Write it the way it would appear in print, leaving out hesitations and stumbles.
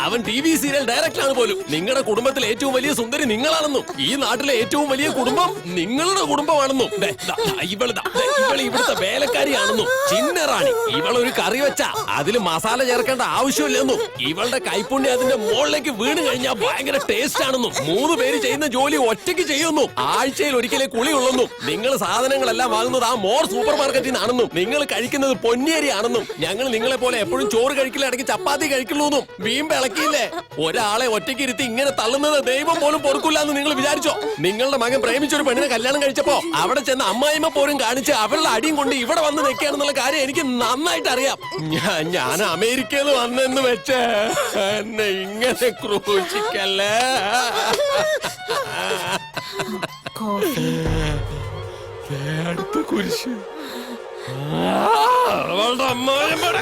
അവൻ T V serial ഡയറക്ടറാണ് പോലും. നിങ്ങളുടെ കുടുംബത്തിലെ ഏറ്റവും വലിയ സുന്ദരി നിങ്ങളാണെന്നും ഈ നാട്ടിലെ ഏറ്റവും വലിയ കുടുംബം നിങ്ങളുടെ കുടുംബമാണെന്നും ഇവൾ ഇവിടുത്തെ വേലക്കാരിയാണെന്നും ചിന്നറാണി ഇവളൊരു കറി വെച്ചാ അതില് മസാല ചേർക്കേണ്ട ആവശ്യമില്ലെന്നും ഇവളുടെ കൈപ്പുണ്യം അതിന്റെ മുകളിലേക്ക് വീണ് കഴിഞ്ഞാൽ ഭയങ്കര ടേസ്റ്റ് ആണെന്നും 3 പേര് ചെയ്യുന്ന ജോലി ഒറ്റയ്ക്ക് ചെയ്യുന്നു. ആഴ്ചയിൽ ഒരിക്കലേ കുളിയുള്ളെന്നും നിങ്ങൾ സാധനങ്ങളെല്ലാം വാങ്ങുന്നത് ആ മോർ സൂപ്പർ മാർക്കറ്റിൽ നിന്നാണെന്നും നിങ്ങൾ കഴിക്കുന്നത് പൊന്നിയരി ആണെന്നും ഞങ്ങൾ നിങ്ങളെ പോലെ എപ്പോഴും ചോറ് കഴിക്കില്ല, ഇടയ്ക്ക് ചപ്പാത്തി കഴിക്കുള്ളൂന്നും വീമ്പ് ഇളക്കിയില്ലേ. ഒരാളെ ഒറ്റയ്ക്ക് ഇരുത്തി ഇങ്ങനെ തള്ളുന്നത് ദൈവം പോലും പൊറുക്കില്ല എന്ന് നിങ്ങൾ വിചാരിച്ചോ? നിങ്ങളുടെ മകൻ പ്രേമിച്ചൊരു പെണ്ണിനെ കല്യാണം കഴിച്ചപ്പോ അവിടെ ചെന്ന് അമ്മായിമ്മ പോലും കാണിച്ച് അവളുടെ അടിയും കൊണ്ട് ഇവിടെ വന്ന് നിൽക്കുകയാണെന്നുള്ള കാര്യം എനിക്ക് നന്നായിട്ട് അറിയാം. ഞാൻ അമേരിക്കയിൽ വന്നെന്ന് വെച്ച് എന്നെ ഇങ്ങനെ ക്രൂശിക്കല്ലേ. അടുത്ത കുരിശ് അവളുടെ അമ്മായിമ്മയുടെ